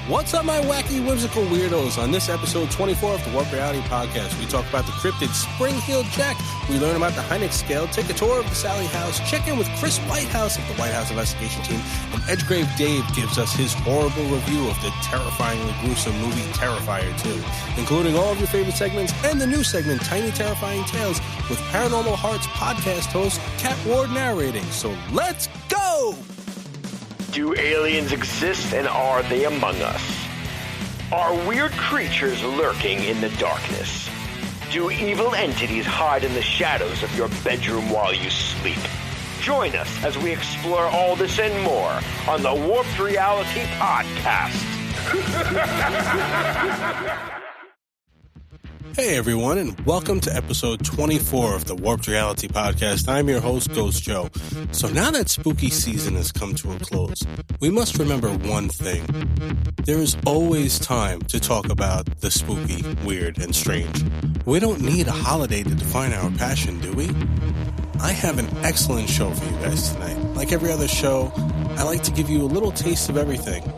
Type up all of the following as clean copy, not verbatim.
What's up, my wacky, whimsical weirdos? On this episode 24 of the Warp Reality Podcast, we talk about the cryptid Spring-Heeled Jack, we learn about the Hynek Scale, take a tour of the Sallie House, check in with Chris Whitehouse of the White House Investigation Team, and Egdgegrave Dave gives us his horrible review of the terrifyingly gruesome movie Terrifier 2, including all of your favorite segments and the new segment Tiny Terrifying Tales with Paranormal Hearts podcast host Cat Ward narrating. So let's go! Do aliens exist, and are they among us? Are weird creatures lurking in the darkness? Do evil entities hide in the shadows of your bedroom while you sleep? Join us as we explore all this and more on the Warped Reality Podcast. Hey everyone, and welcome to episode 24 of the Warped Reality Podcast. I'm your host, Ghost Joe. So now that spooky season has come to a close, we must remember one thing. There is always time to talk about the spooky, weird, and strange. We don't need a holiday to define our passion, do we? I have an excellent show for you guys tonight. Like every other show, I like to give you a little taste of everything.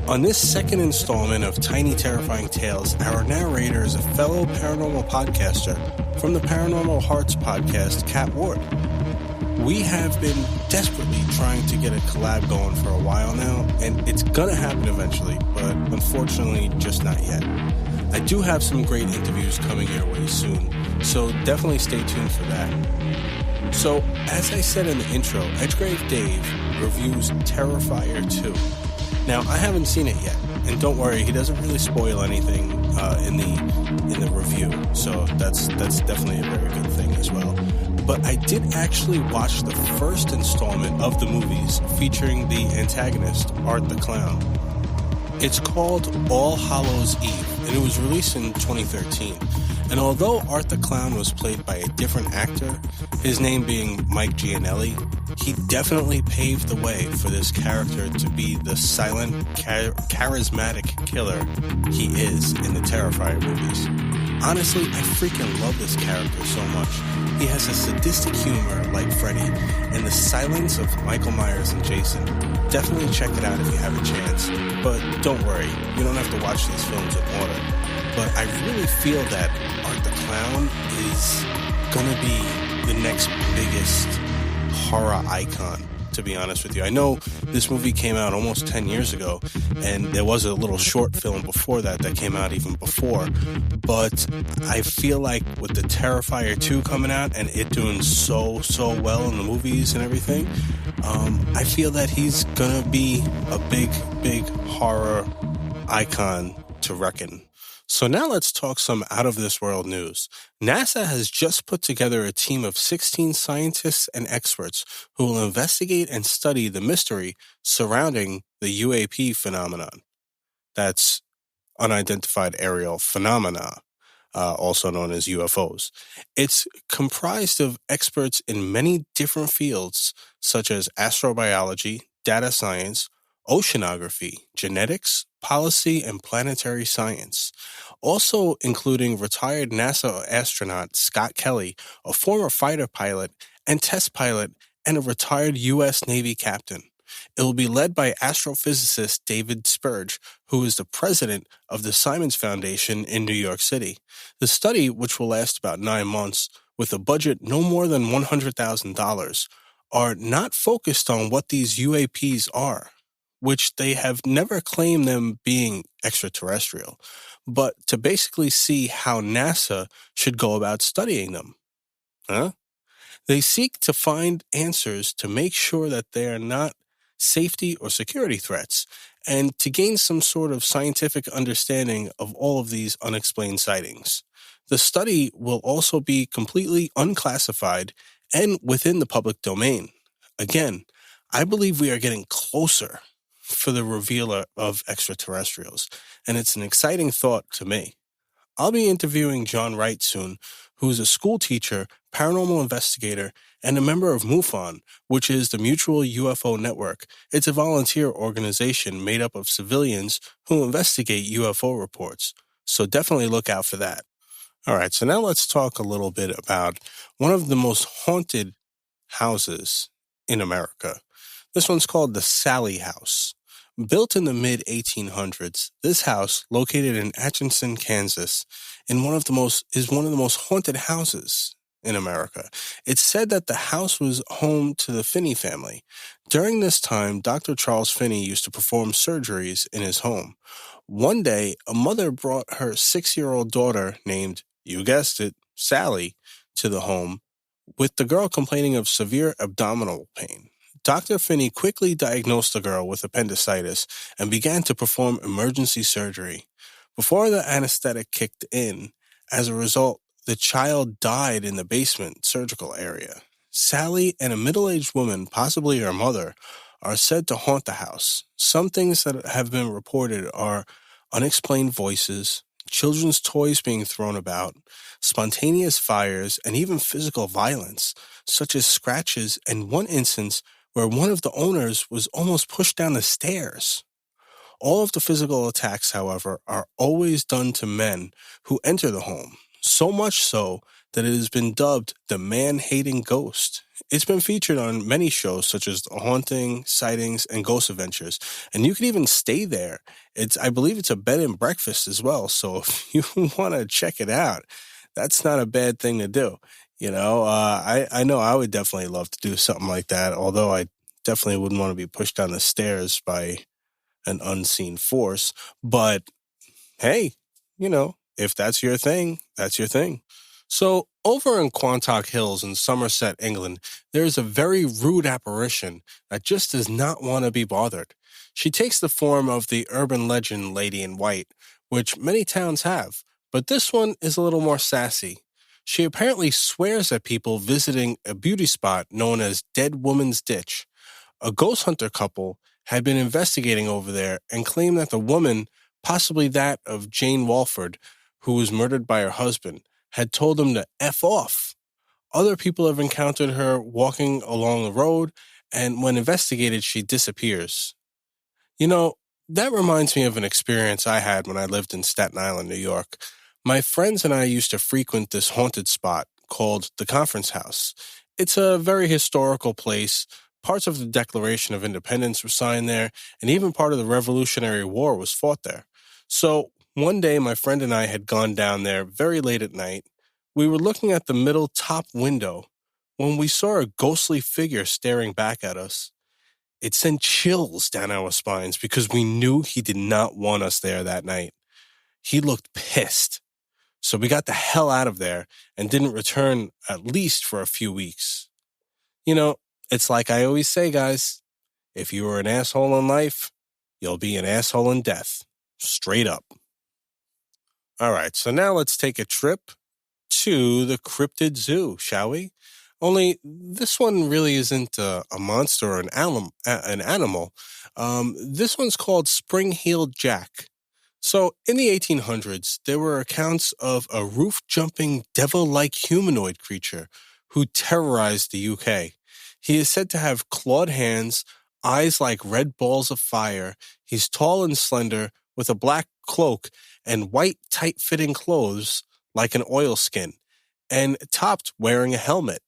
On this second installment of Tiny Terrifying Tales, our narrator is a fellow paranormal podcaster from the Paranormal Hearts podcast, Cat Ward. We have been desperately trying to get a collab going for a while now, and it's gonna happen eventually, but unfortunately just not yet. I do have some great interviews coming your way soon, so definitely stay tuned for that. So, as I said in the intro, Egdgegrave Dave reviews Terrifier 2. Now, I haven't seen it yet, and don't worry, he doesn't really spoil anything in the review, so that's definitely a very good thing as well. But I did actually watch the first installment of the movies featuring the antagonist, Art the Clown. It's called All Hallows Eve, and it was released in 2013. And although Art the Clown was played by a different actor, his name being Mike Gianelli, he definitely paved the way for this character to be the silent, charismatic killer he is in the Terrifier movies. Honestly, I freaking love this character so much. He has a sadistic humor like Freddy, and the silence of Michael Myers and Jason. Definitely check it out if you have a chance. But don't worry, you don't have to watch these films in order. But I really feel that Art the Clown is gonna be the next biggest horror icon, to be honest with you. I know this movie came out almost 10 years ago, and there was a little short film before that came out even before, but I feel like with the Terrifier 2 coming out and it doing so well in the movies and everything, I feel that he's gonna be a big horror icon to reckon. So now let's talk some out-of-this-world news. NASA has just put together a team of 16 scientists and experts who will investigate and study the mystery surrounding the UAP phenomenon. That's unidentified aerial phenomena, also known as UFOs. It's comprised of experts in many different fields, such as astrobiology, data science, oceanography, genetics, policy, and planetary science. Also including retired NASA astronaut Scott Kelly, a former fighter pilot and test pilot, and a retired U.S. Navy captain. It will be led by astrophysicist David Spurge, who is the president of the Simons Foundation in New York City. The study, which will last about 9 months, with a budget no more than $100,000, are not focused on what these UAPs are, which they have never claimed them being extraterrestrial, but to basically see how NASA should go about studying them. They seek to find answers to make sure that they are not safety or security threats, and to gain some sort of scientific understanding of all of these unexplained sightings. The study will also be completely unclassified and within the public domain. Again, I believe we are getting closer for the revealer of extraterrestrials, and it's an exciting thought to me. I'll be interviewing John Wright soon, who is a school teacher, paranormal investigator, and a member of MUFON, which is the Mutual UFO Network. It's a volunteer organization made up of civilians who investigate UFO reports, so definitely look out for that. All right, so now let's talk a little bit about one of the most haunted houses in America. This one's called the Sallie House. Built in the mid-1800s, this house, located in Atchison, Kansas, is one of the most haunted houses in America. It's said that the house was home to the Finney family. During this time, Dr. Charles Finney used to perform surgeries in his home. One day, a mother brought her 6-year-old daughter named, you guessed it, Sallie, to the home, with the girl complaining of severe abdominal pain. Dr. Finney quickly diagnosed the girl with appendicitis and began to perform emergency surgery. Before the anesthetic kicked in, as a result, the child died in the basement surgical area. Sallie and a middle-aged woman, possibly her mother, are said to haunt the house. Some things that have been reported are unexplained voices, children's toys being thrown about, spontaneous fires, and even physical violence, such as scratches and one instance where one of the owners was almost pushed down the stairs. All of the physical attacks, however, are always done to men who enter the home, so much so that it has been dubbed the man-hating ghost. It's been featured on many shows such as The Haunting, Sightings, and Ghost Adventures, and you can even stay there. I believe it's a bed and breakfast as well, so if you want to check it out, that's not a bad thing to do. I know I would definitely love to do something like that, although I definitely wouldn't want to be pushed down the stairs by an unseen force. But hey, if that's your thing, that's your thing. So over in Quantock Hills in Somerset, England, there is a very rude apparition that just does not want to be bothered. She takes the form of the urban legend Lady in White, which many towns have, but this one is a little more sassy. She apparently swears at people visiting a beauty spot known as Dead Woman's Ditch. A ghost hunter couple had been investigating over there and claimed that the woman, possibly that of Jane Walford, who was murdered by her husband, had told them to F off. Other people have encountered her walking along the road, and when investigated, she disappears. That reminds me of an experience I had when I lived in Staten Island, New York. My friends and I used to frequent this haunted spot called the Conference House. It's a very historical place. Parts of the Declaration of Independence were signed there, and even part of the Revolutionary War was fought there. So one day, my friend and I had gone down there very late at night. We were looking at the middle top window when we saw a ghostly figure staring back at us. It sent chills down our spines because we knew he did not want us there that night. He looked pissed. So we got the hell out of there and didn't return at least for a few weeks. It's like I always say, guys, if you were an asshole in life, you'll be an asshole in death. Straight up. All right, so now let's take a trip to the Cryptid Zoo, shall we? Only this one really isn't a monster or an animal. This one's called Spring-Heeled Jack. So in the 1800s, there were accounts of a roof-jumping, devil-like humanoid creature who terrorized the UK. He is said to have clawed hands, eyes like red balls of fire. He's tall and slender, with a black cloak and white, tight-fitting clothes like an oilskin, and topped wearing a helmet.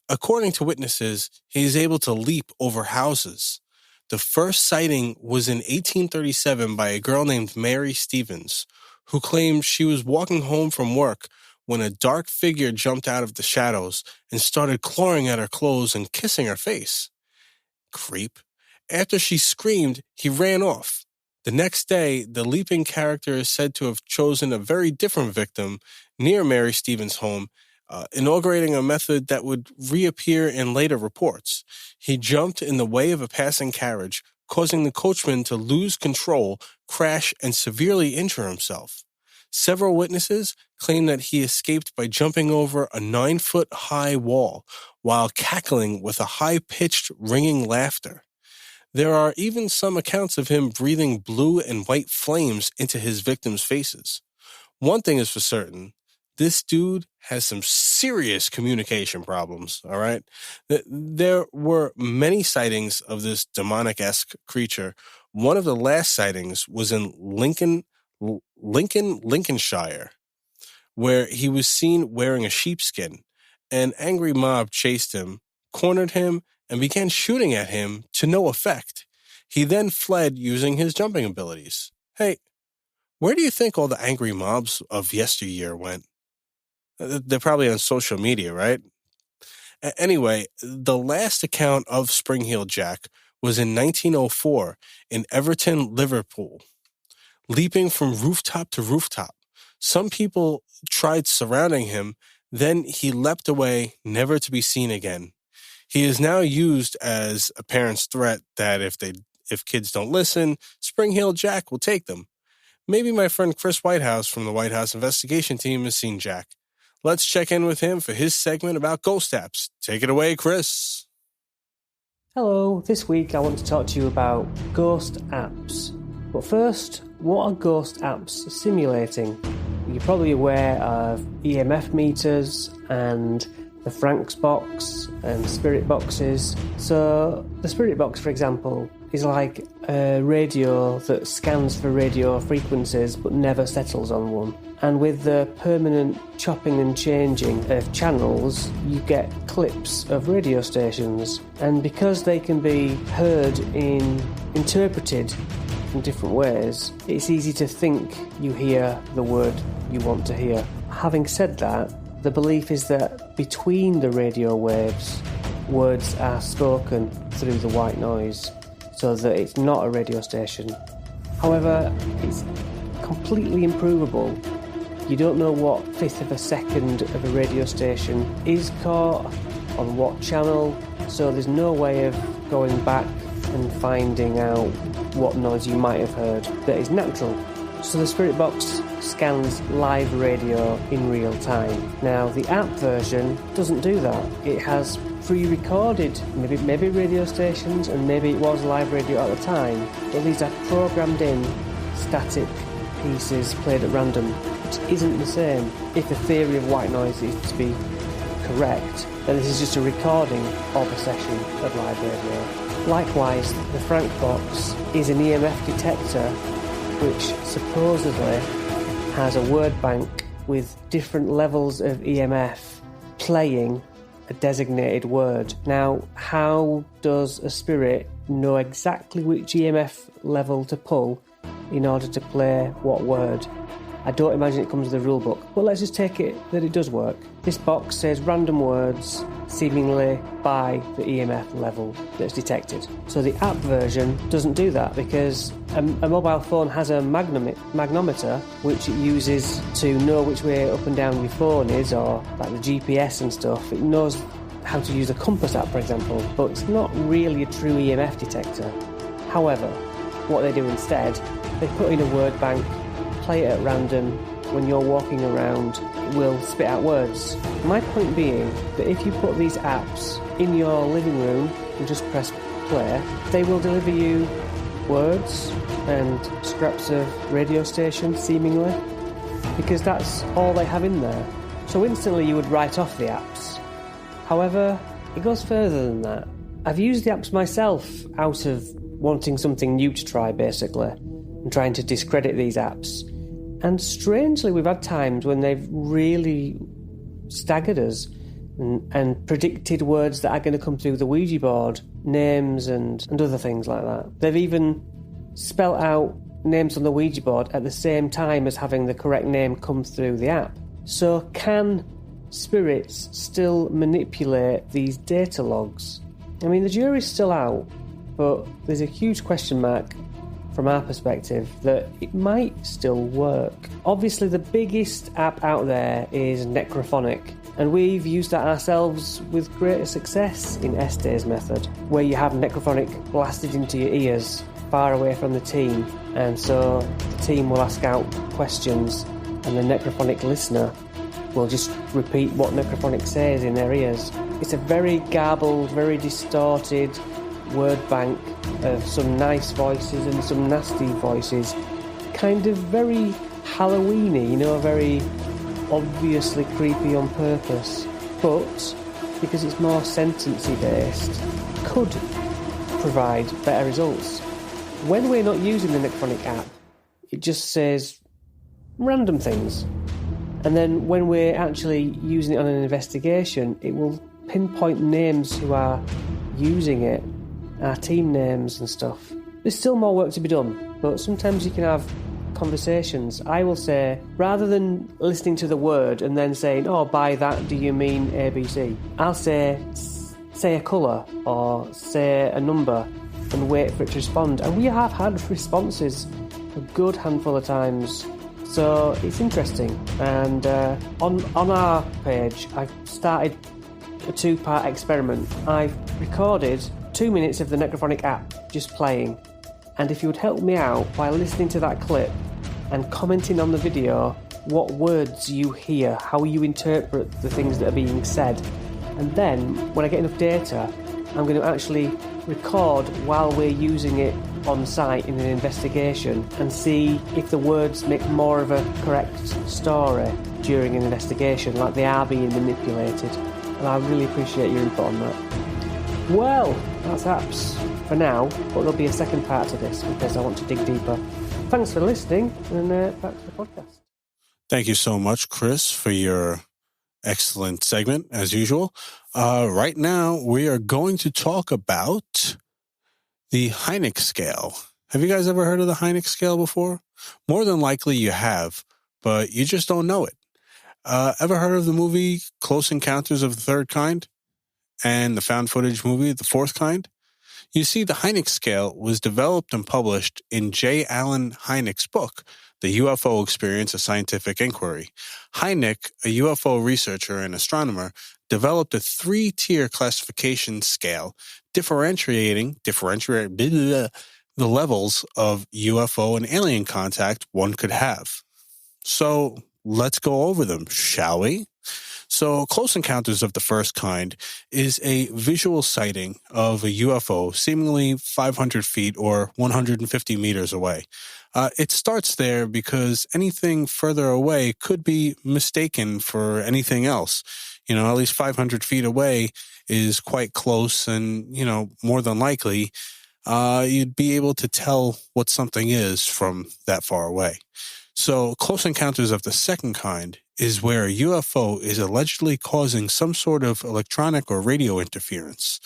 According to witnesses, he is able to leap over houses. The first sighting was in 1837 by a girl named Mary Stevens, who claimed she was walking home from work when a dark figure jumped out of the shadows and started clawing at her clothes and kissing her face. Creep. After she screamed, he ran off. The next day, the leaping character is said to have chosen a very different victim near Mary Stevens' home, inaugurating a method that would reappear in later reports. He jumped in the way of a passing carriage, causing the coachman to lose control, crash, and severely injure himself. Several witnesses claim that he escaped by jumping over a 9-foot-high wall while cackling with a high-pitched, ringing laughter. There are even some accounts of him breathing blue and white flames into his victims' faces. One thing is for certain, this dude has some serious communication problems, all right? There were many sightings of this demonic-esque creature. One of the last sightings was in Lincolnshire, where he was seen wearing a sheepskin. An angry mob chased him, cornered him, and began shooting at him to no effect. He then fled using his jumping abilities. Hey, where do you think all the angry mobs of yesteryear went? They're probably on social media, right? Anyway, the last account of Spring-Heeled Jack was in 1904 in Everton, Liverpool, leaping from rooftop to rooftop. Some people tried surrounding him, then he leapt away, never to be seen again. He is now used as a parent's threat that if kids don't listen, Spring-Heeled Jack will take them. Maybe my friend Chris Whitehouse from the White House investigation team has seen Jack. Let's check in with him for his segment about ghost apps. Take it away, Chris. Hello, this week I want to talk to you about ghost apps. But first, what are ghost apps simulating? You're probably aware of EMF meters and the Frank's box and spirit boxes. So the spirit box, for example, is like a radio that scans for radio frequencies but never settles on one. And with the permanent chopping and changing of channels, you get clips of radio stations. And because they can be heard interpreted in different ways, it's easy to think you hear the word you want to hear. Having said that, the belief is that between the radio waves, words are spoken through the white noise, so that it's not a radio station. However, it's completely improvable. You don't know what fifth of a second of a radio station is caught, on what channel, so there's no way of going back and finding out what noise you might have heard that is natural. So the Spirit Box scans live radio in real time. Now the app version doesn't do that. It has pre-recorded maybe radio stations, and maybe it was live radio at the time, but these are programmed in static pieces played at random, which isn't the same. If the theory of white noise is to be correct, then this is just a recording of a session of live radio. Likewise, the Frank box is an EMF detector which supposedly has a word bank with different levels of EMF playing a designated word. Now, how does a spirit know exactly which EMF level to pull in order to play what word? I don't imagine it comes with a rule book, but let's just take it that it does work. This box says random words seemingly by the EMF level that's detected. So the app version doesn't do that, because a mobile phone has a magnometer which it uses to know which way up and down your phone is, or like the GPS and stuff. It knows how to use a compass app, for example, but it's not really a true EMF detector. However, what they do instead, they put in a word bank, play it at random. When you're walking around, it will spit out words. My point being that if you put these apps in your living room and just press play, they will deliver you words and scraps of radio stations, seemingly, because that's all they have in there. So instantly you would write off the apps. However, it goes further than that. I've used the apps myself out of wanting something new to try, basically, and trying to discredit these apps. And strangely, we've had times when they've really staggered us and predicted words that are going to come through the Ouija board, names and other things like that. They've even spelt out names on the Ouija board at the same time as having the correct name come through the app. So can spirits still manipulate these data logs? I mean, the jury's still out, but there's a huge question mark from our perspective that it might still work. Obviously, the biggest app out there is Necrophonic, and we've used that ourselves with greater success in Esther's method, where you have Necrophonic blasted into your ears far away from the team, and so the team will ask out questions and the Necrophonic listener will just repeat what Necrophonic says in their ears. It's a very garbled, very distorted word bank of some nice voices and some nasty voices, kind of very Halloweeny, very obviously creepy on purpose, but because it's more sentencey based, could provide better results. When we're not using the Necrophonic app, it just says random things, and then when we're actually using it on an investigation, it will pinpoint names who are using it, our team names and stuff. There's still more work to be done, but sometimes you can have conversations. I will say, rather than listening to the word and then saying, oh, by that do you mean ABC? I'll say a colour or say a number and wait for it to respond. And we have had responses a good handful of times. So it's interesting. And on our page, I've started a 2-part experiment. I've recorded 2 minutes of the Necrophonic app just playing. And if you would help me out by listening to that clip and commenting on the video what words you hear, how you interpret the things that are being said. And then, when I get enough data, I'm going to actually record while we're using it on site in an investigation and see if the words make more of a correct story during an investigation, like they are being manipulated. And I really appreciate your input on that. Well, that's apps for now, but there'll be a second part to this because I want to dig deeper. Thanks for listening, and back to the podcast. Thank you so much, Chris, for your excellent segment, as usual. Right now, we are going to talk about the Hynek Scale. Have you guys ever heard of the Hynek Scale before? More than likely you have, but you just don't know it. Ever heard of the movie Close Encounters of the Third Kind and the found footage movie The Fourth Kind? You see, the Hynek Scale was developed and published in J. Allen Hynek's book, The UFO Experience, A Scientific Inquiry. Hynek, a UFO researcher and astronomer, developed a 3-tier classification scale differentiating the levels of UFO and alien contact one could have. So let's go over them, shall we? So Close Encounters of the First Kind is a visual sighting of a UFO seemingly 500 feet or 150 meters away. It starts there because anything further away could be mistaken for anything else. At least 500 feet away is quite close and, more than likely, you'd be able to tell what something is from that far away. So Close Encounters of the Second Kind is where a UFO is allegedly causing some sort of electronic or radio interference.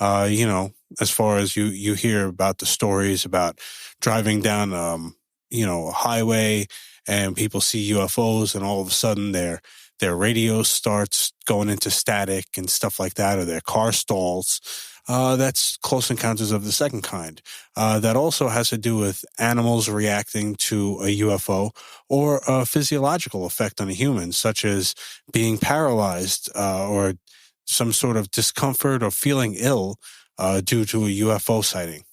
As far as you hear about the stories about driving down, a highway and people see UFOs and all of a sudden their radio starts going into static and stuff like that, or their car stalls. That's Close Encounters of the Second Kind. That also has to do with animals reacting to a UFO or a physiological effect on a human, such as being paralyzed or some sort of discomfort or feeling ill due to a UFO sighting.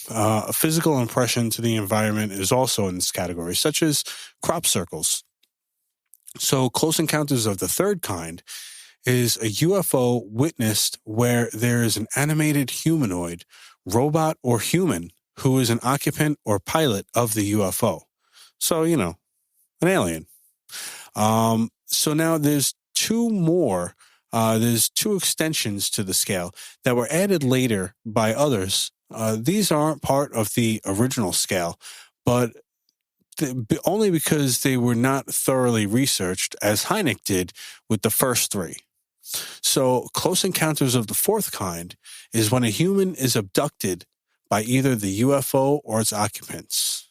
A physical impression to the environment is also in this category, such as crop circles. So Close Encounters of the Third Kind is a UFO witnessed where there is an animated humanoid, robot, or human who is an occupant or pilot of the UFO. So, an alien. So now there's two more. There's two extensions to the scale that were added later by others. These aren't part of the original scale, but only because they were not thoroughly researched as Hynek did with the first three. So Close Encounters of the Fourth Kind is when a human is abducted by either the UFO or its occupants,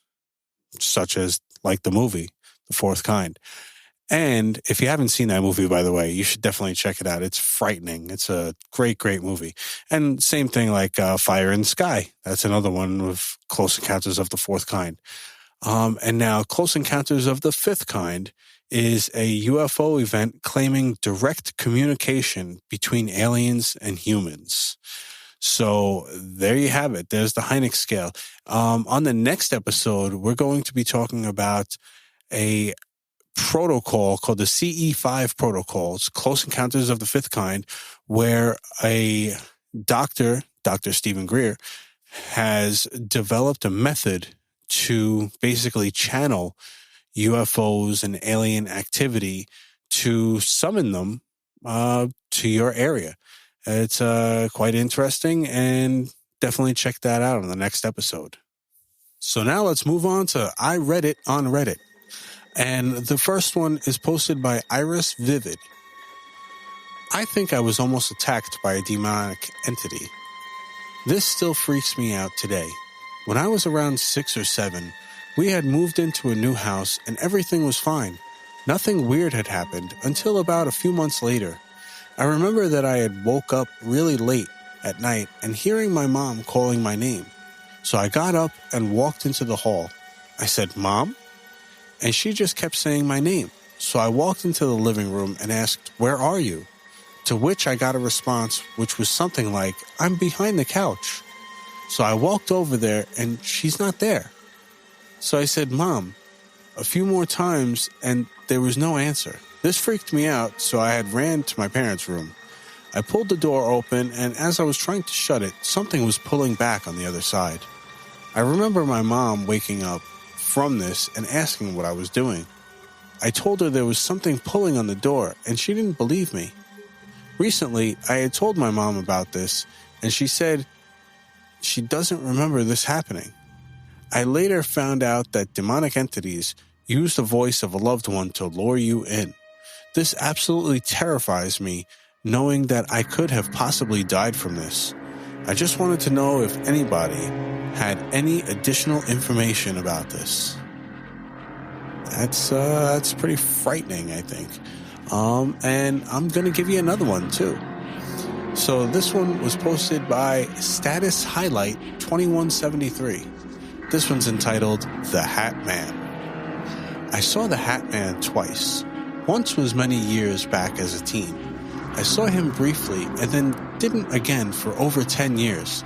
such as like the movie, The Fourth Kind. And if you haven't seen that movie, by the way, you should definitely check it out. It's frightening. It's a great, great movie. And same thing like Fire in the Sky. That's another one of Close Encounters of the Fourth Kind. And now Close Encounters of the Fifth Kind is a UFO event claiming direct communication between aliens and humans. So there you have it. There's the Hynek Scale. On the next episode, we're going to be talking about a protocol called the CE5 protocol. It's Close Encounters of the Fifth Kind, where a Dr. Stephen Greer has developed a method to basically channel UFOs and alien activity to summon them to your area. It's quite interesting, and definitely check that out on the next episode. So now let's move on to I Read It on Reddit. And the first one is posted by Iris Vivid. I think I was almost attacked by a demonic entity. This still freaks me out today. When I was around 6 or 7, we had moved into a new house and everything was fine. Nothing weird had happened until about a few months later. I remember that I had woke up really late at night and hearing my mom calling my name. So I got up and walked into the hall. I said, "Mom?" And she just kept saying my name. So I walked into the living room and asked, "Where are you?" To which I got a response which was something like, "I'm behind the couch." So I walked over there and she's not there. So I said, "Mom," a few more times and there was no answer. This freaked me out, so I had ran to my parents' room. I pulled the door open and as I was trying to shut it, something was pulling back on the other side. I remember my mom waking up from this and asking what I was doing. I told her there was something pulling on the door and she didn't believe me. Recently, I had told my mom about this and she said she doesn't remember this happening. I later found out that demonic entities use the voice of a loved one to lure you in. This absolutely terrifies me, knowing that I could have possibly died from this. I just wanted to know if anybody had any additional information about this. That's pretty frightening, I think. And I'm going to give you another one, too. So this one was posted by Status Highlight 2173. This one's entitled The Hat Man. I saw the Hat Man twice. Once was many years back as a teen. I saw him briefly and then didn't again for over 10 years.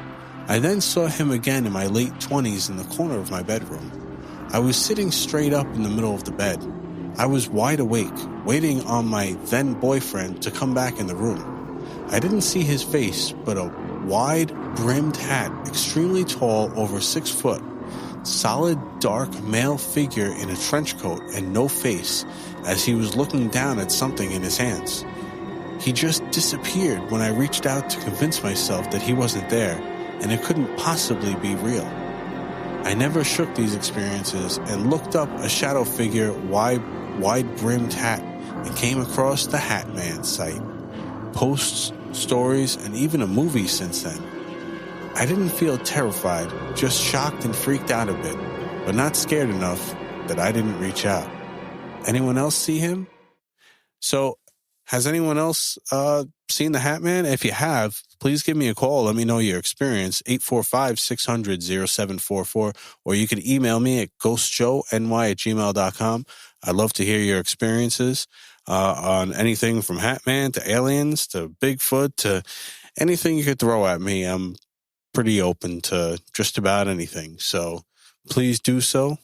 I then saw him again in my late 20s in the corner of my bedroom. I was sitting straight up in the middle of the bed. I was wide awake, waiting on my then boyfriend to come back in the room. I didn't see his face, but a wide-brimmed hat, extremely tall, over 6 foot. Solid, dark male figure in a trench coat and no face, as he was looking down at something in his hands. He just disappeared when I reached out to convince myself that he wasn't there, and it couldn't possibly be real. I never shook these experiences and looked up a shadow figure, wide-brimmed hat, and came across the Hat Man site. Posts, stories, and even a movie since then. I didn't feel terrified, just shocked and freaked out a bit, but not scared enough that I didn't reach out. Anyone else see him? So, has anyone else seen the Hat Man? If you have, please give me a call. Let me know your experience, 845-600-0744, or you can email me at ghostjoeny@gmail.com. I'd love to hear your experiences on anything from Hat Man to aliens to Bigfoot to anything you could throw at me. I'm pretty open to just about anything, so please do so.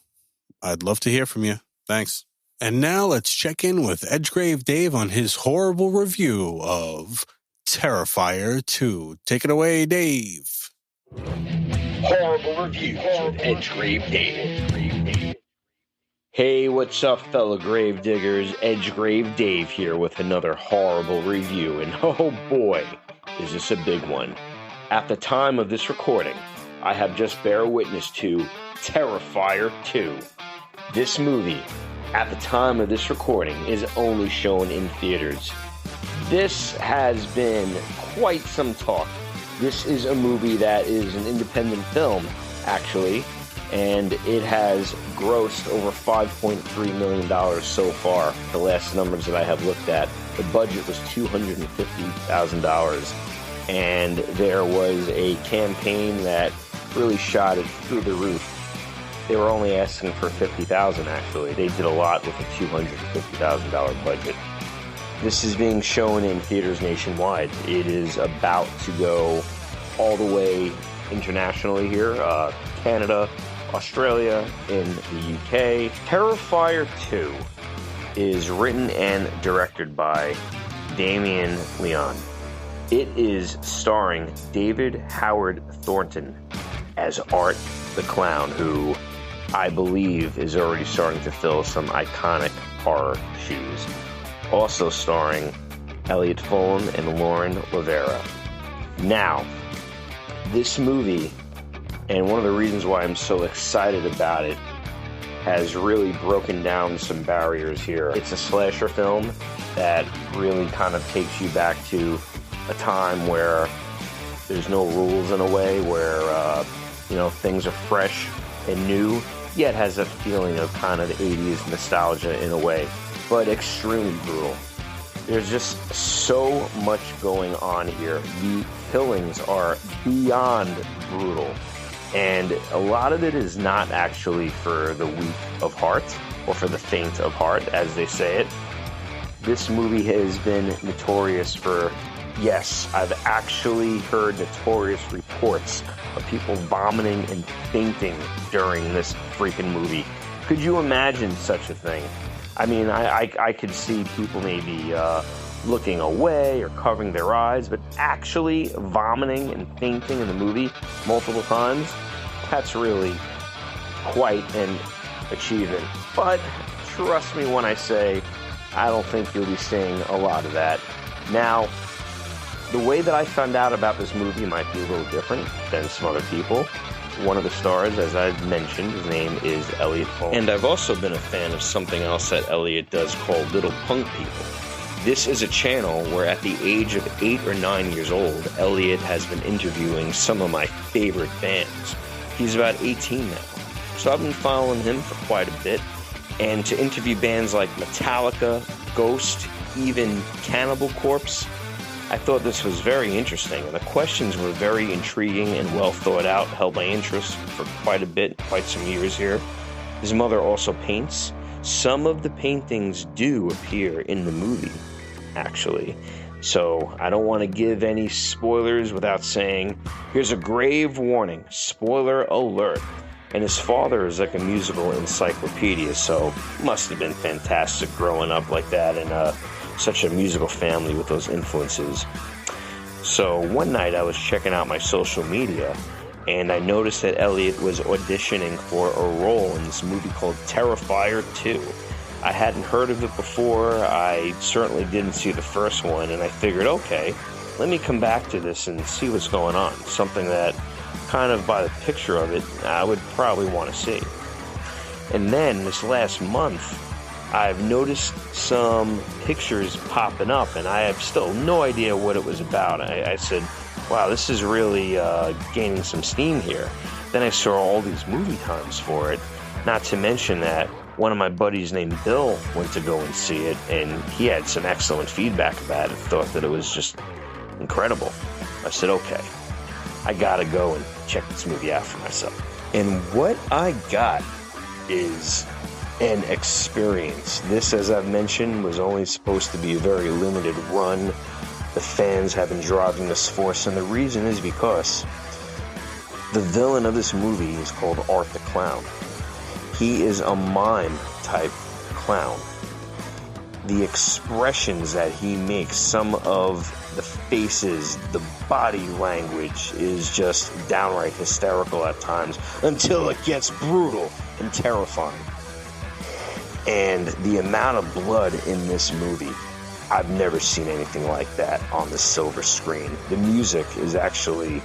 I'd love to hear from you. Thanks. And now let's check in with Egdgegrave Dave on his horrible review of Terrifier 2. Take it away, Dave. Horrible reviews with Egdgegrave Dave. Hey, what's up, fellow grave diggers? Egdgegrave Dave here with another horrible review, and oh boy, is this a big one. At the time of this recording, I have just bear witness to Terrifier 2. This movie, at the time of this recording, is only shown in theaters. This has been quite some talk. This is a movie that is an independent film, actually, and it has grossed over $5.3 million so far, the last numbers that I have looked at. The budget was $250,000, and there was a campaign that really shot it through the roof. They were only asking for $50,000, actually. They did a lot with a $250,000 budget. This is being shown in theaters nationwide. It is about to go all the way internationally here. Canada, Australia, in the UK. Terrifier 2 is written and directed by Damien Leone. It is starring David Howard Thornton as Art the Clown, who I believe is already starting to fill some iconic horror shoes. Also starring Elliot Fulham and Lauren Rivera. Now, this movie, and one of the reasons why I'm so excited about it, has really broken down some barriers here. It's a slasher film that really kind of takes you back to a time where there's no rules in a way, where things are fresh and new, yet has a feeling of kind of the 80s nostalgia in a way, but extremely brutal. There's just so much going on here. The killings are beyond brutal, and a lot of it is not actually for the weak of heart or for the faint of heart, as they say it. This movie has been notorious for, yes, I've actually heard notorious reports of people vomiting and fainting during this freaking movie. Could you imagine such a thing? I mean, I could see people maybe looking away or covering their eyes, but actually vomiting and fainting in the movie multiple times, that's really quite an achievement. But trust me when I say, I don't think you'll be seeing a lot of that. Now, the way that I found out about this movie might be a little different than some other people. One of the stars, as I've mentioned, his name is Elliot Holmes. And I've also been a fan of something else that Elliot does called Little Punk People. This is a channel where at the age of 8 or 9 years old, Elliot has been interviewing some of my favorite bands. He's about 18 now, so I've been following him for quite a bit. And to interview bands like Metallica, Ghost, even Cannibal Corpse, I thought this was very interesting, and the questions were very intriguing and well thought out, held my interest for quite a bit, quite some years here. His mother also paints. Some of the paintings do appear in the movie, actually. So I don't want to give any spoilers without saying, here's a grave warning, spoiler alert. And his father is like a musical encyclopedia, so must have been fantastic growing up like that in such a musical family with those influences. So one night I was checking out my social media, and I noticed that Elliot was auditioning for a role in this movie called Terrifier 2. I hadn't heard of it before, I certainly didn't see the first one, and I figured, okay, let me come back to this and see what's going on. Something that, kind of by the picture of it, I would probably want to see. And then this last month, I've noticed some pictures popping up, and I have still no idea what it was about. I said, wow, this is really gaining some steam here. Then I saw all these movie times for it, not to mention that one of my buddies named Bill went to go and see it, and he had some excellent feedback about it, thought that it was just incredible. I said, okay, I gotta go and check this movie out for myself. And what I got is an experience. This, as I've mentioned, was only supposed to be a very limited run. The fans have been driving this force, and the reason is because the villain of this movie is called Art the Clown. He is a mime-type clown. The expressions that he makes, some of the faces, the body language is just downright hysterical at times, until it gets brutal and terrifying. And the amount of blood in this movie, I've never seen anything like that on the silver screen. The music is actually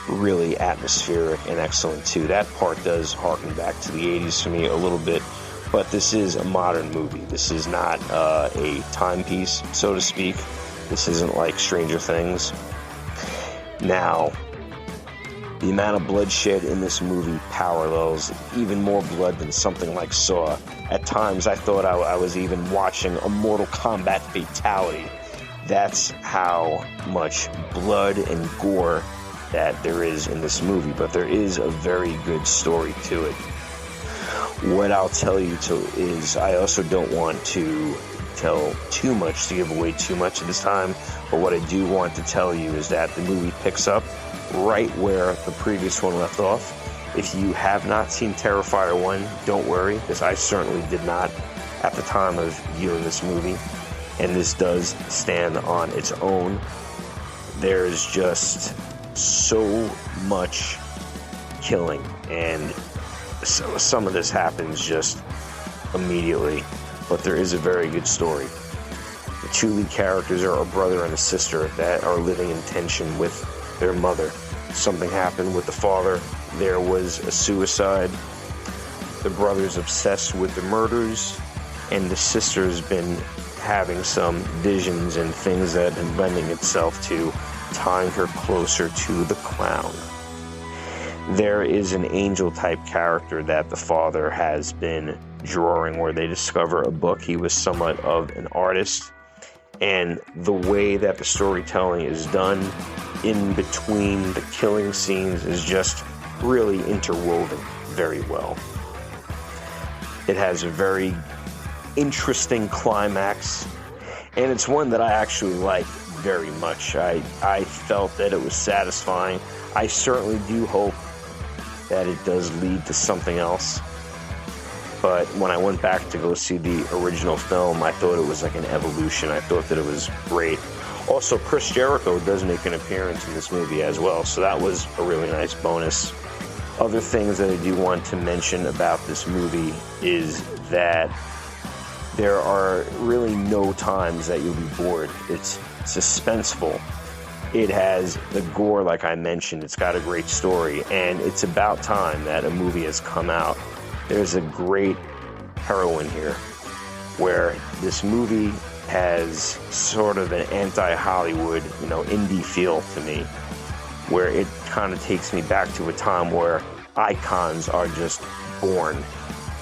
really atmospheric and excellent too. That part does harken back to the 80s for me a little bit, but this is a modern movie. This is not a timepiece, so to speak. This isn't like Stranger Things. Now, the amount of bloodshed in this movie parallels even more blood than something like Saw. At times, I thought I was even watching a Mortal Kombat fatality. That's how much blood and gore that there is in this movie, but there is a very good story to it. What I'll tell you is I also don't want to tell too much, to give away too much at this time, but what I do want to tell you is that the movie picks up right where the previous one left off. If you have not seen Terrifier 1, don't worry, because I certainly did not at the time of viewing this movie, and this does stand on its own. There's just so much killing, and so some of this happens just immediately, but there is a very good story. The two lead characters are a brother and a sister that are living in tension with their mother. Something happened with the father. There was a suicide. The brother's obsessed with the murders, and the sister's been having some visions and things that have been lending itself to tying her closer to the clown. there is an angel-type character that the father has been drawing, where they discover a book. He was somewhat of an artist, and the way that the storytelling is done in between the killing scenes is just really interwoven very well. It has a very interesting climax, and it's one that I actually like very much. I felt that it was satisfying. I certainly do hope that it does lead to something else. But when I went back to go see the original film, I thought it was like an evolution. I thought that it was great. Also, Chris Jericho does make an appearance in this movie as well, so that was a really nice bonus. Other things that I do want to mention about this movie is that there are really no times that you'll be bored. It's suspenseful. It has the gore, like I mentioned. It's got a great story, and it's about time that a movie has come out. There's a great heroine here, where this movie has sort of an anti-Hollywood, indie feel to me, where it kind of takes me back to a time where icons are just born,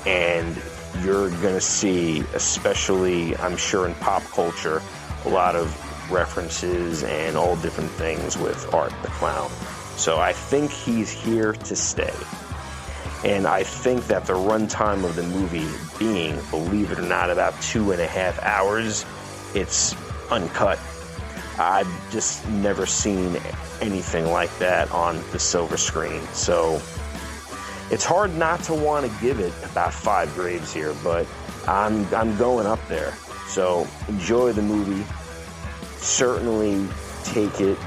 and you're going to see, especially, I'm sure, in pop culture, a lot of references and all different things with Art the Clown. So I think he's here to stay. And I think that the runtime of the movie being, believe it or not, about 2.5 hours, it's uncut. I've just never seen anything like that on the silver screen. So it's hard not to want to give it about 5 graves here, but I'm going up there. So enjoy the movie. Certainly take it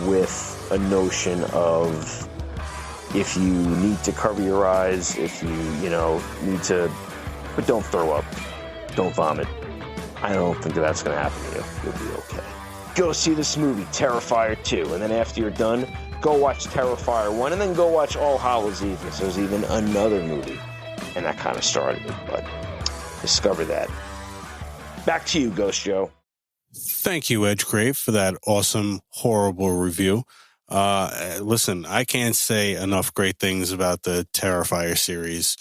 with a notion of, if you need to cover your eyes, if you need to, but don't throw up, don't vomit. I don't think that's going to happen to you. You'll be okay. Go see this movie, Terrifier 2, and then after you're done, go watch Terrifier 1, and then go watch All Hallows Eve, because there's even another movie, and that kind of started it, but discover that. Back to you, Ghost Joe. Thank you, Edgegrave, for that awesome, horrible review. Listen, I can't say enough great things about the Terrifier series.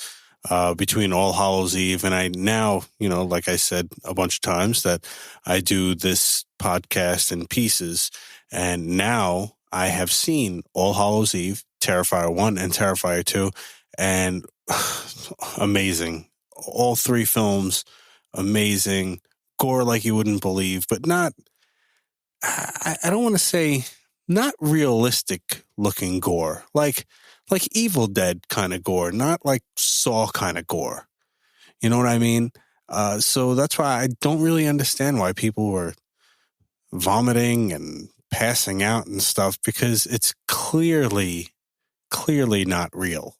Between All Hallows Eve and I now, like I said a bunch of times, that I do this podcast in pieces, and now I have seen All Hallows Eve, Terrifier 1 and Terrifier 2, and amazing. All 3 films, amazing. Gore like you wouldn't believe, but not, I don't want to say, not realistic looking gore. Like Evil Dead kind of gore, not like Saw kind of gore. You know what I mean? So that's why I don't really understand why people were vomiting and passing out and stuff, because it's clearly not real,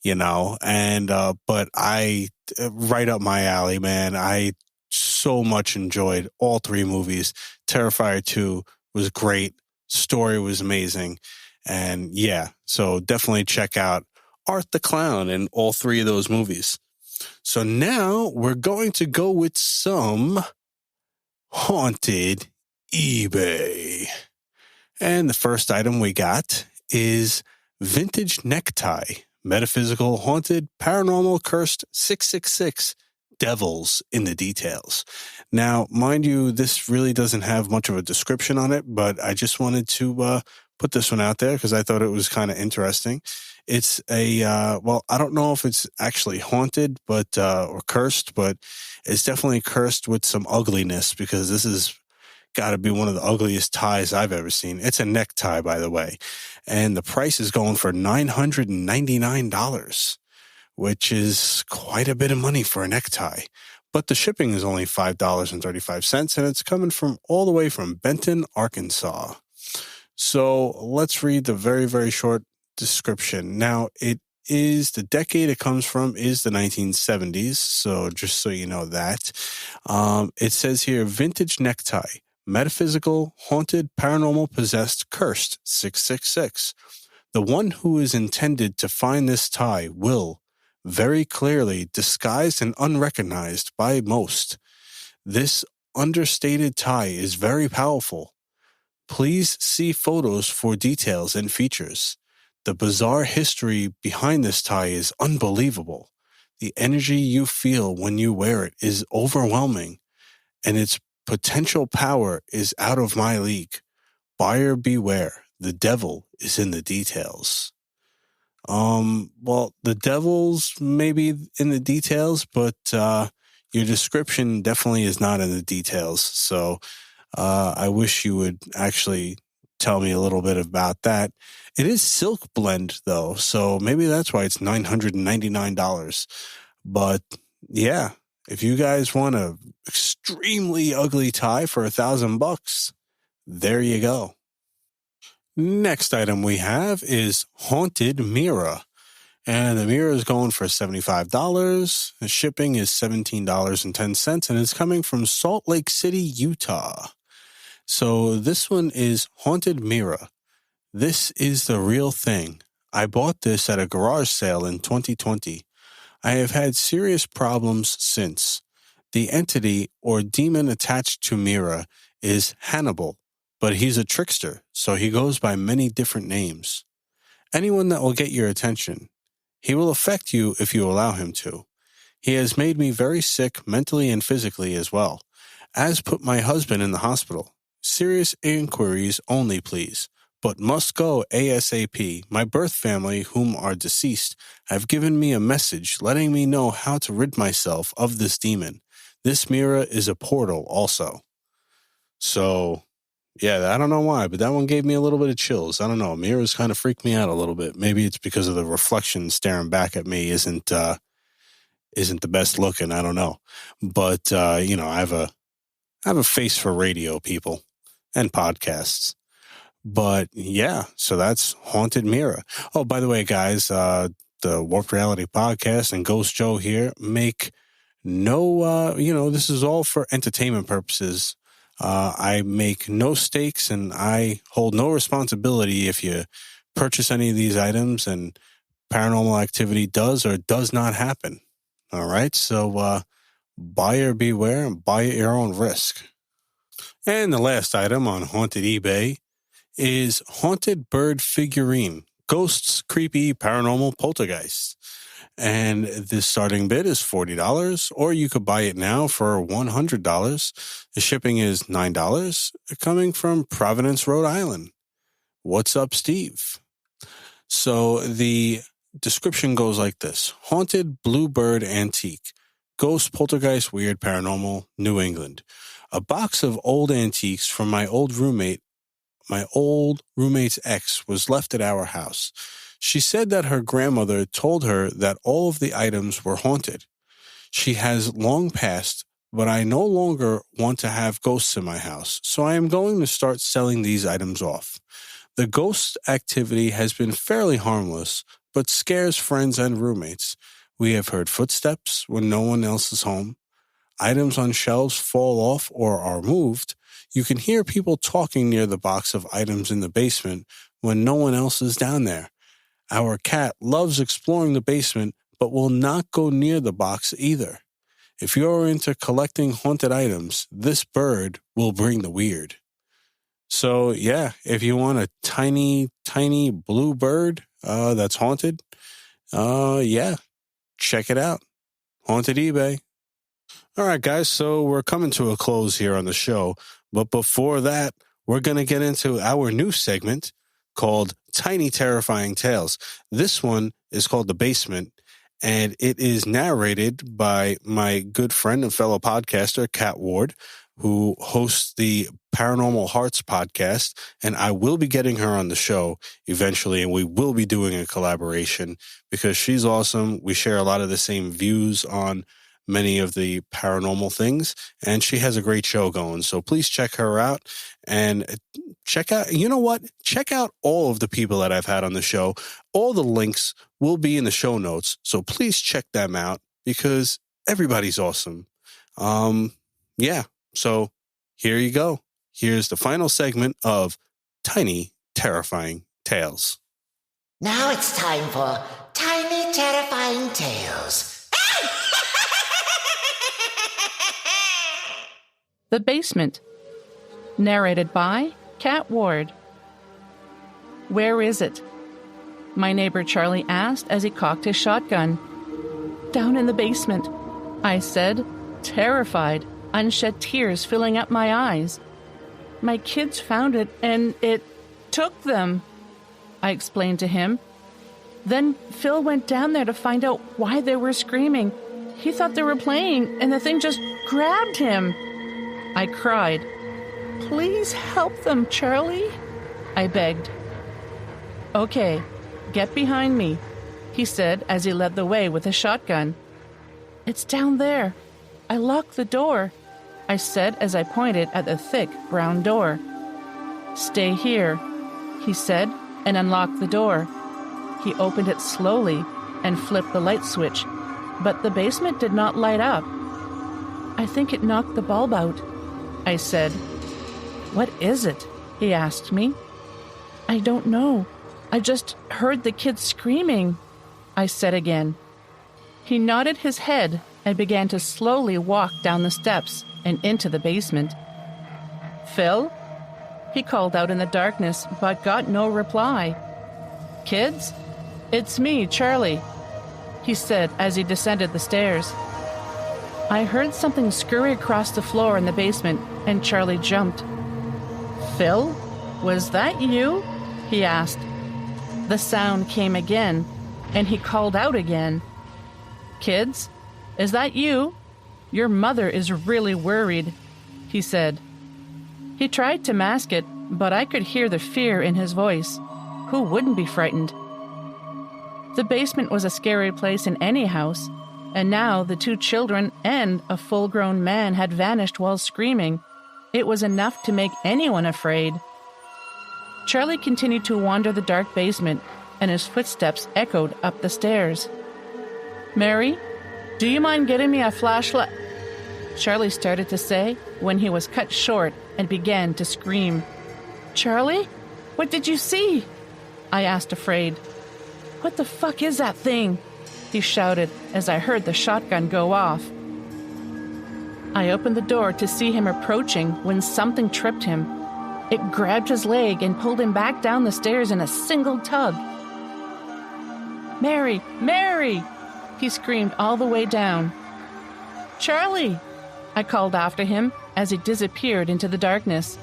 and, but right up my alley, man. I so much enjoyed all 3 movies. Terrifier 2 was great. Story was amazing. And yeah, so definitely check out Art the Clown in all 3 of those movies. So now we're going to go with some haunted eBay. And the first item we got is vintage necktie, metaphysical, haunted, paranormal, cursed, 666, devils in the details. Now, mind you, this really doesn't have much of a description on it, but I just wanted to put this one out there because I thought it was kind of interesting. It's a, I don't know if it's actually haunted, but, or cursed, but it's definitely cursed with some ugliness, because this is got to be one of the ugliest ties I've ever seen. It's a necktie, by the way. And the price is going for $999, which is quite a bit of money for a necktie. But the shipping is only $5.35, and it's coming from all the way from Benton, Arkansas. So let's read the very, very short description. Now, the decade it comes from is the 1970s. So just so you know that. It says here, vintage necktie, metaphysical, haunted, paranormal, possessed, cursed, 666. The one who is intended to find this tie will, very clearly disguised and unrecognized by most. This understated tie is very powerful. Please see photos for details and features. The bizarre history behind this tie is unbelievable. The energy you feel when you wear it is overwhelming, and its potential power is out of my league. Buyer beware. The devil is in the details. Well, the devil's maybe in the details, but your description definitely is not in the details. So I wish you would actually tell me a little bit about that. It is silk blend, though, so maybe that's why it's $999. But yeah, if you guys want a extremely ugly tie for $1,000, there you go. Next item we have is Haunted Mirror. And the mirror is going for $75. The shipping is $17.10, and it's coming from Salt Lake City, Utah. So this one is Haunted Mirror. This is the real thing. I bought this at a garage sale in 2020. I have had serious problems since. The entity or demon attached to Mirror is Hannibal, but he's a trickster, so he goes by many different names. Anyone that will get your attention. He will affect you if you allow him to. He has made me very sick mentally and physically as well, as put my husband in the hospital. Serious inquiries only, please, but must go ASAP. My birth family, whom are deceased, have given me a message letting me know how to rid myself of this demon. This mirror is a portal also. So, yeah, I don't know why, but that one gave me a little bit of chills. I don't know. Mirrors kind of freak me out a little bit. Maybe it's because of the reflection staring back at me isn't the best looking. I don't know. But, I have a face for radio, people, and podcasts. But, yeah, so that's Haunted Mirror. Oh, by the way, guys, the Warped Reality Podcast and Ghost Joe here make no, this is all for entertainment purposes. I make no stakes and I hold no responsibility if you purchase any of these items and paranormal activity does or does not happen. All right. So, buyer beware and buy at your own risk. And the last item on Haunted eBay is Haunted Bird Figurine, Ghosts, Creepy, Paranormal, Poltergeist. And the starting bid is $40, or you could buy it now for $100. The shipping is $9, coming from Providence, Rhode Island. What's up, Steve? So the description goes like this. Haunted Bluebird Antique, Ghost, Poltergeist, Weird, Paranormal, New England. A box of old antiques from my old roommate's ex was left at our house. She said that her grandmother told her that all of the items were haunted. She has long passed, but I no longer want to have ghosts in my house, so I am going to start selling these items off. The ghost activity has been fairly harmless, but scares friends and roommates. We have heard footsteps when no one else is home. Items on shelves fall off or are moved. You can hear people talking near the box of items in the basement when no one else is down there. Our cat loves exploring the basement, but will not go near the box either. If you're into collecting haunted items, this bird will bring the weird. So, yeah, if you want a tiny, tiny blue bird that's haunted, check it out. Haunted eBay. All right, guys, so we're coming to a close here on the show. But before that, we're going to get into our new segment called Tiny Terrifying Tales. This one is called The Basement, and it is narrated by my good friend and fellow podcaster, Kat Ward, who hosts the Paranormal Hearts podcast, and I will be getting her on the show eventually, and we will be doing a collaboration because she's awesome. We share a lot of the same views on many of the paranormal things, and she has a great show going. So please check her out and check out, check out all of the people that I've had on the show. All the links will be in the show notes. So please check them out because everybody's awesome. So here you go. Here's the final segment of Tiny Terrifying Tales. Now it's time for Tiny Terrifying Tales. The Basement, narrated by Kat Ward. Where is it? my neighbor Charlie asked as he cocked his shotgun. Down in the basement, I said, terrified, unshed tears filling up my eyes. My kids found it and it took them, I explained to him. Then Phil went down there to find out why they were screaming. He thought they were playing and the thing just grabbed him. I cried. Please help them, Charlie, I begged. Okay, get behind me, he said as he led the way with a shotgun. It's down there. I locked the door, I said as I pointed at the thick brown door. Stay here, he said, and unlocked the door. He opened it slowly and flipped the light switch, but the basement did not light up. I think it knocked the bulb out, I said. What is it? He asked me. I don't know. I just heard the kids screaming, I said again. He nodded his head and began to slowly walk down the steps and into the basement. Phil? He called out in the darkness, but got no reply. Kids? It's me, Charlie, he said as he descended the stairs. I heard something scurry across the floor in the basement, and Charlie jumped. Phil? Was that you? He asked. The sound came again, and he called out again. Kids, is that you? Your mother is really worried, he said. He tried to mask it, but I could hear the fear in his voice. Who wouldn't be frightened? The basement was a scary place in any house, and now the 2 children and a full-grown man had vanished while screaming. It was enough to make anyone afraid. Charlie continued to wander the dark basement, and his footsteps echoed up the stairs. Mary, do you mind getting me a flashlight? Charlie started to say when he was cut short and began to scream. Charlie, what did you see? I asked, afraid. What the fuck is that thing? He shouted as I heard the shotgun go off. I opened the door to see him approaching when something tripped him. It grabbed his leg and pulled him back down the stairs in a single tug. Mary! Mary! He screamed all the way down. Charlie! I called after him as he disappeared into the darkness.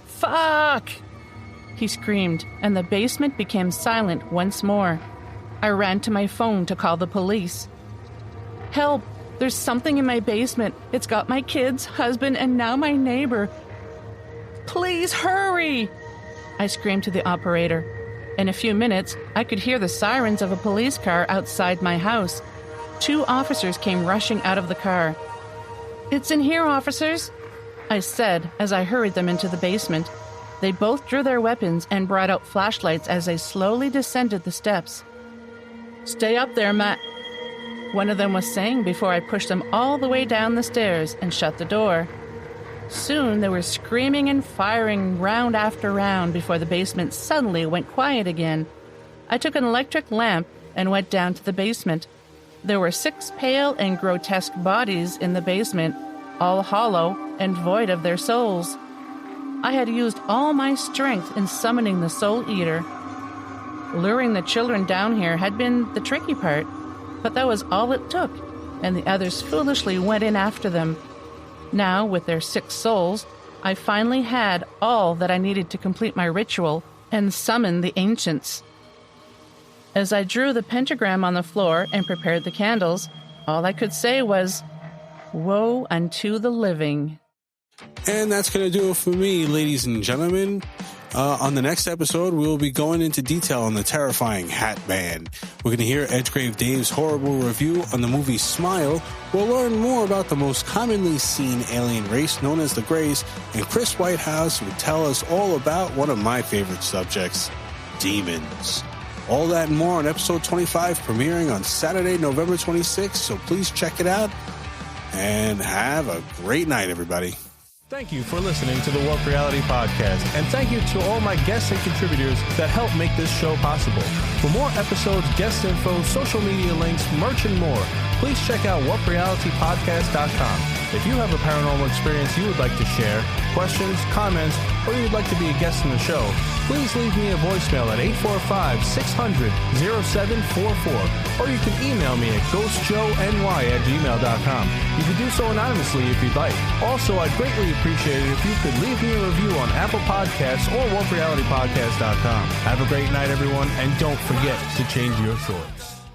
Fuck! He screamed, and the basement became silent once more. I ran to my phone to call the police. Help! There's something in my basement. It's got my kids, husband, and now my neighbor. Please hurry! I screamed to the operator. In a few minutes, I could hear the sirens of a police car outside my house. 2 officers came rushing out of the car. It's in here, officers, I said as I hurried them into the basement. They both drew their weapons and brought out flashlights as they slowly descended the steps. Stay up there, Matt, one of them was saying before I pushed them all the way down the stairs and shut the door. Soon they were screaming and firing round after round before the basement suddenly went quiet again. I took an electric lamp and went down to the basement. There were 6 pale and grotesque bodies in the basement, all hollow and void of their souls. I had used all my strength in summoning the Soul Eater. Luring the children down here had been the tricky part, but that was all it took, and the others foolishly went in after them. Now, with their 6 souls, I finally had all that I needed to complete my ritual and summon the ancients. As I drew the pentagram on the floor and prepared the candles, all I could say was, "Woe unto the living." And that's going to do it for me, ladies and gentlemen. On the next episode, we'll be going into detail on the terrifying Hat Man. We're going to hear Egdgegrave Dave's horrible review on the movie Smile. We'll learn more about the most commonly seen alien race known as the Greys, and Chris Whitehouse will tell us all about one of my favorite subjects, demons. All that and more on episode 25, premiering on Saturday, November 26th, so please check it out, and have a great night, everybody. Thank you for listening to the Warp Reality Podcast, and thank you to all my guests and contributors that help make this show possible. For more episodes, guest info, social media links, merch, and more, please check out warprealitypodcast.com. If you have a paranormal experience you would like to share, questions, comments, or you would like to be a guest in the show, please leave me a voicemail at 845-600-0744, or you can email me at ghostjoeny@gmail.com. You can do so anonymously if you'd like. Also, I'd greatly appreciate it if you could leave me a review on Apple Podcasts or warprealitypodcast.com. Have a great night, everyone, and don't forget to change your shorts.